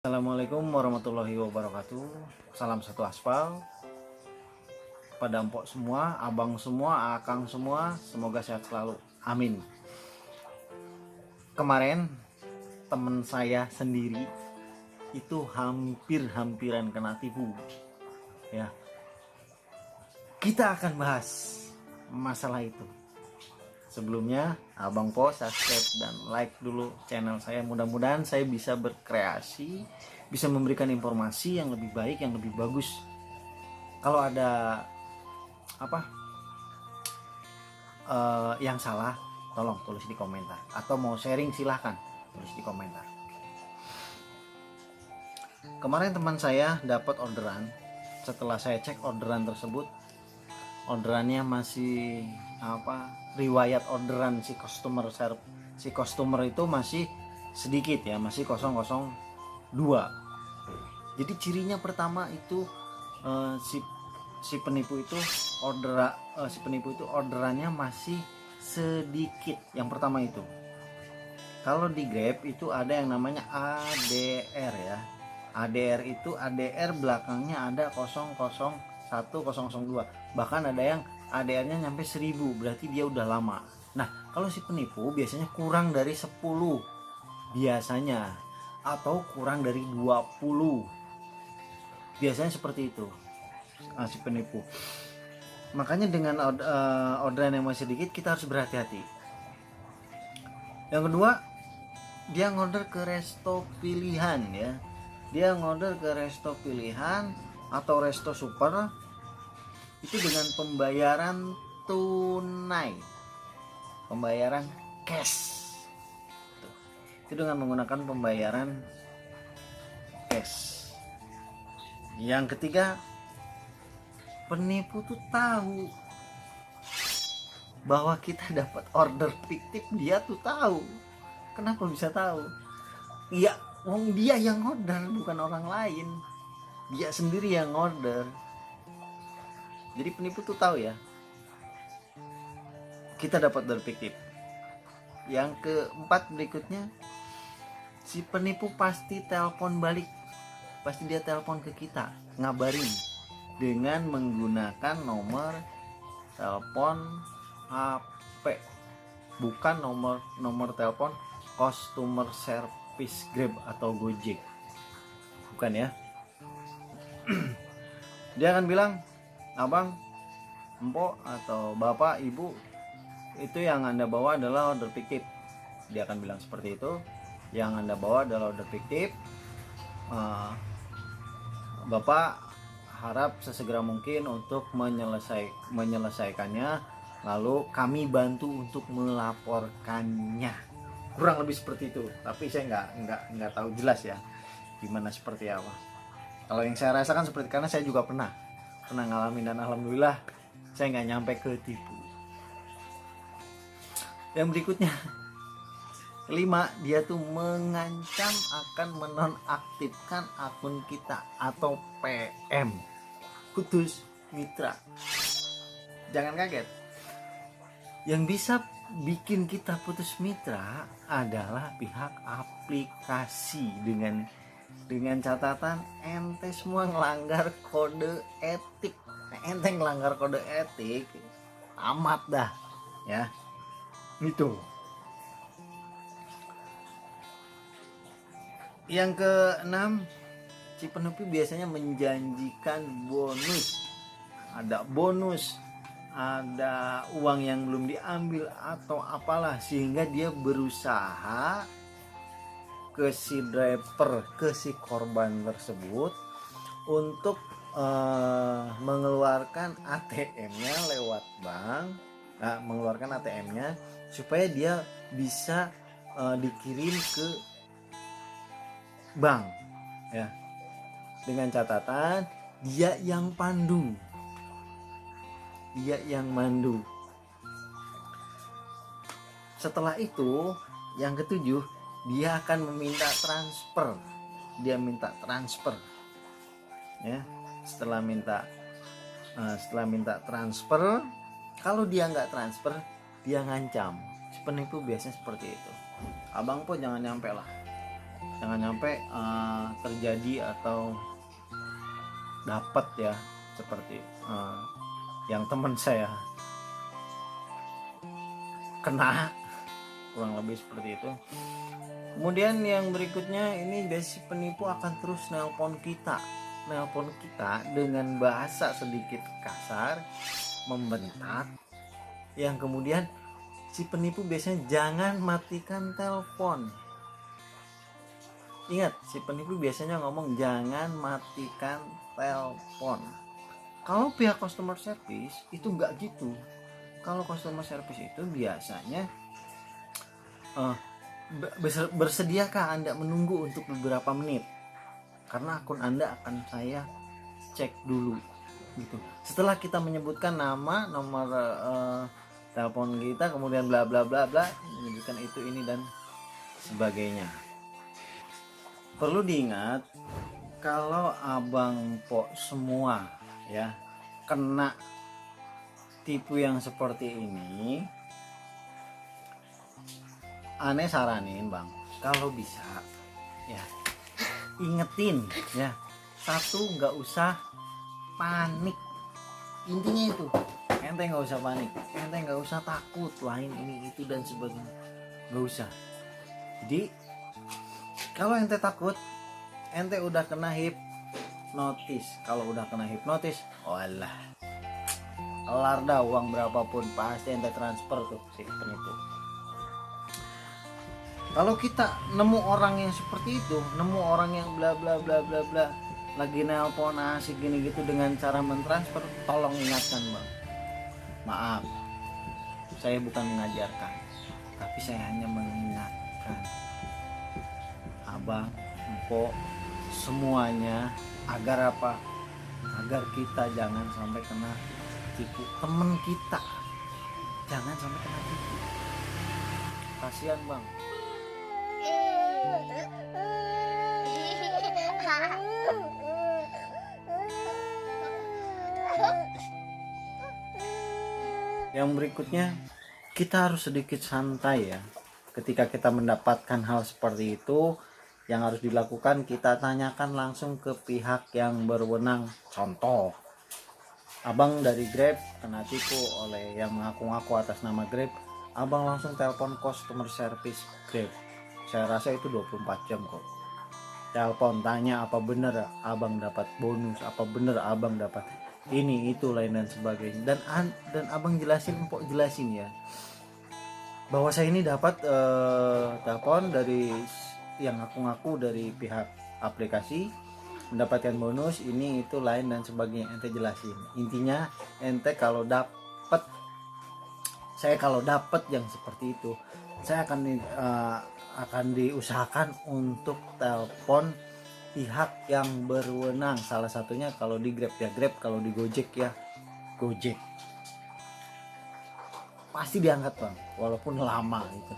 Assalamualaikum warahmatullahi wabarakatuh. Salam satu aspal pada empok semua, abang semua, akang semua, semoga sehat selalu, amin. Kemarin teman saya sendiri itu hampir-hampiran kena tipu ya. Kita akan bahas masalah itu. Sebelumnya abang po subscribe dan like dulu channel saya, mudah-mudahan saya bisa berkreasi, bisa memberikan informasi yang lebih baik, yang lebih bagus. Kalau ada yang salah, tolong tulis di komentar, atau mau sharing silahkan tulis di komentar. Kemarin teman saya dapat orderan. Setelah saya cek orderan tersebut, orderannya masih riwayat orderan si customer itu masih sedikit ya, masih 002. Jadi cirinya pertama itu si penipu itu orderannya masih sedikit. Yang pertama itu, kalau di Grab itu ada yang namanya ADR ya. ADR itu ADR belakangnya ada 001, 002. Bahkan ada yang ADR-nya nyampe 1000, berarti dia udah lama. Nah, kalau si penipu biasanya kurang dari 10 biasanya, atau kurang dari 20. Biasanya seperti itu si penipu. Makanya dengan orderan yang masih sedikit kita harus berhati-hati. Yang kedua, dia ngorder ke resto pilihan ya. Dia ngorder ke resto pilihan atau resto super itu dengan pembayaran tunai, pembayaran cash. Itu dengan menggunakan pembayaran cash. Yang ketiga, penipu tuh tahu bahwa kita dapat order fiktif. Dia tuh tahu. Kenapa bisa tahu? Iya, dia yang order, bukan orang lain. Dia sendiri yang order. Jadi penipu tuh tahu ya, kita dapat order fiktif. Yang keempat berikutnya, si penipu pasti telepon balik. Pasti dia telepon ke kita, ngabarin dengan menggunakan nomor telepon HP, bukan nomor telepon customer service Grab atau Gojek, bukan ya. Dia akan bilang, abang, empok, atau bapak, ibu, itu yang anda bawa adalah order fiktif. Dia akan bilang seperti itu, yang anda bawa adalah order fiktif. Bapak harap sesegera mungkin untuk menyelesaikannya, lalu kami bantu untuk melaporkannya. Kurang lebih seperti itu, tapi saya nggak tahu jelas ya gimana, seperti apa. Kalau yang saya rasakan seperti, karena saya juga pernah ngalamin, dan alhamdulillah saya nggak nyampe ke tipu. Yang berikutnya, kelima, dia tuh mengancam akan menonaktifkan akun kita atau PM, putus mitra. Jangan kaget, yang bisa bikin kita putus mitra adalah pihak aplikasi, dengan catatan ente semua ngelanggar kode etik. Ente ngelanggar kode etik, amat dah ya. Itu. Yang keenam, si penipu biasanya menjanjikan bonus. Ada bonus, ada uang yang belum diambil atau apalah, sehingga dia berusaha ke si driver, ke si korban tersebut untuk mengeluarkan ATM-nya lewat bank, mengeluarkan ATM-nya supaya dia bisa dikirim ke bank ya, dengan catatan dia yang pandu, dia yang mandu. Setelah itu, yang ketujuh, dia akan meminta transfer. Dia minta transfer ya. Setelah minta transfer, kalau dia nggak transfer, dia ngancam. Si penipu biasanya seperti itu. Abang pun jangan nyampe lah. jangan sampai terjadi atau dapat ya seperti yang teman saya kena, kurang lebih seperti itu. Kemudian yang berikutnya ini si penipu akan terus nelpon kita dengan bahasa sedikit kasar, membentak, yang kemudian si penipu biasanya jangan matikan telepon. Ingat, si penipu biasanya ngomong jangan matikan telepon. Kalau pihak customer service itu nggak gitu. Kalau customer service itu biasanya bersediakah Anda menunggu untuk beberapa menit? Karena akun Anda akan saya cek dulu gitu. Setelah kita menyebutkan nama, nomor telepon kita, kemudian bla bla bla bla, menyebutkan itu, ini dan sebagainya. Perlu diingat, kalau abang po semua ya kena tipu yang seperti ini, aneh saranin bang, kalau bisa ya ingetin ya, satu, nggak usah panik. Intinya itu, ente nggak usah panik, ente nggak usah takut lain ini itu dan sebagainya, nggak usah. Jadi kalau ente takut, ente udah kena hipnotis. Kalau udah kena hipnotis, walah, kelar dah, uang berapapun pasti ente transfer tuh si penipu. Kalau kita nemu orang yang seperti itu, nemu orang yang bla bla bla bla bla, lagi nelpon asik gini gitu dengan cara mentransfer, tolong ingatkan bang, maaf, saya bukan mengajarkan, tapi saya hanya mengingatkan abang, empok, semuanya, agar apa? Agar kita jangan sampai kena tipu temen kita, jangan sampai kena tipu. Kasihan bang. Yang berikutnya, kita harus sedikit santai ya. Ketika kita mendapatkan hal seperti itu, yang harus dilakukan kita tanyakan langsung ke pihak yang berwenang. Contoh, abang dari Grab kena tipu oleh yang mengaku-ngaku atas nama Grab, abang langsung telepon customer service Grab. Saya rasa itu 24 jam kok. Telepon, tanya apa bener abang dapat bonus, apa bener abang dapat ini itu lain dan sebagainya, dan abang jelasin ya bahwa saya ini dapat telepon dari yang ngaku-ngaku dari pihak aplikasi, mendapatkan bonus ini itu lain dan sebagainya. Ente jelasin, intinya ente kalau dapat yang seperti itu, saya akan diusahakan untuk telepon pihak yang berwenang. Salah satunya kalau di Grab ya Grab, kalau di Gojek ya Gojek. Pasti diangkat bang, walaupun lama itu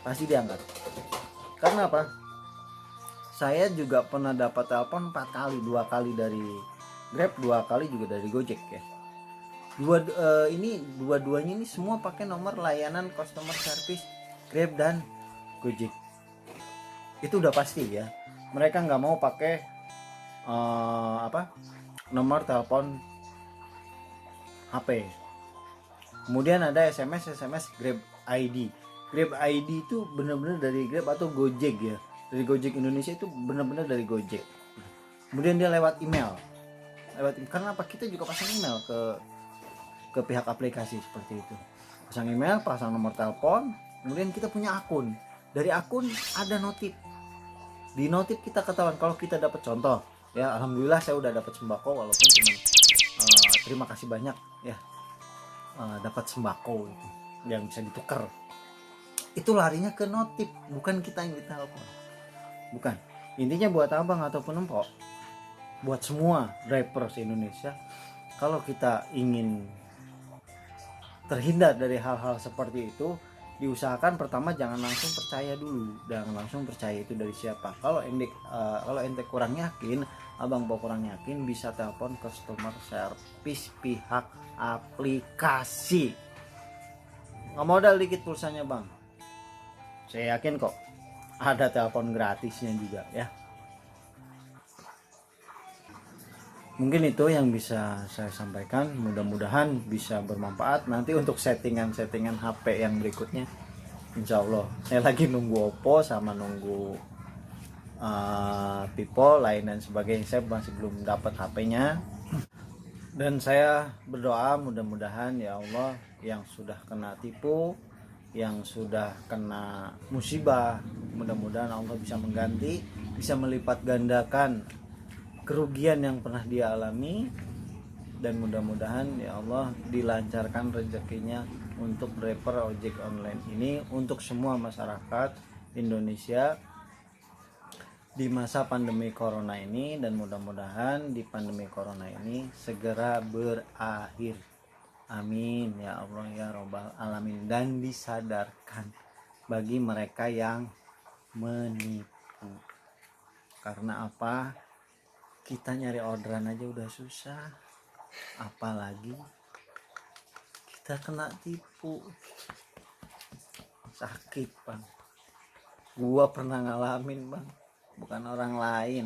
pasti diangkat. Karena apa? Saya juga pernah dapat telepon 4 kali, 2 kali dari Grab, 2 kali juga dari Gojek ya. Dua-duanya ini semua pakai nomor layanan customer service Grab dan Gojek. Itu udah pasti ya. Mereka nggak mau pakai nomor telepon HP. Kemudian ada SMS Grab ID. Grab ID itu benar-benar dari Grab atau Gojek ya. Dari Gojek Indonesia itu benar-benar dari Gojek. Kemudian dia lewat email. Karena apa? Kita juga pasang email ke pihak aplikasi seperti itu. Pasang email, pasang nomor telepon, kemudian kita punya akun. Dari akun ada notif. Di notif kita ketahuan kalau kita dapat, contoh ya, alhamdulillah saya udah dapat sembako walaupun cuma terima kasih banyak ya, dapat sembako itu yang bisa ditukar. Itu larinya ke notif, bukan kita yang ditelepon. Bukan. Intinya buat abang ataupun empok, buat semua driver di Indonesia, kalau kita ingin terhindar dari hal-hal seperti itu, diusahakan pertama jangan langsung percaya dulu, jangan langsung percaya itu dari siapa. Kalau ente kurang yakin, abang kurang yakin, bisa telepon customer service pihak aplikasi. Nggak modal dikit pulsanya bang, saya yakin kok ada telepon gratisnya juga ya. Mungkin itu yang bisa saya sampaikan, mudah-mudahan bisa bermanfaat. Nanti untuk settingan HP yang berikutnya, insya Allah saya lagi nunggu Oppo sama nunggu Vivo lain dan sebagainya. Saya masih belum dapat HP-nya, dan saya berdoa mudah-mudahan ya Allah, yang sudah kena tipu, yang sudah kena musibah, mudah-mudahan Allah bisa mengganti, bisa melipat gandakan kerugian yang pernah dia alami, dan mudah-mudahan ya Allah dilancarkan rezekinya untuk driver ojek online ini, untuk semua masyarakat Indonesia di masa pandemi corona ini, dan mudah-mudahan di pandemi corona ini segera berakhir, amin ya Allah ya robbal alamin, dan disadarkan bagi mereka yang menipu. Karena apa? Kita nyari orderan aja udah susah, apalagi kita kena tipu. Sakit bang, gua pernah ngalamin bang, bukan orang lain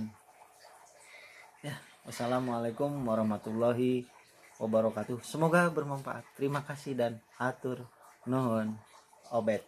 ya. Wassalamualaikum warahmatullahi wabarakatuh, semoga bermanfaat. Terima kasih dan atur nuhun. Obet.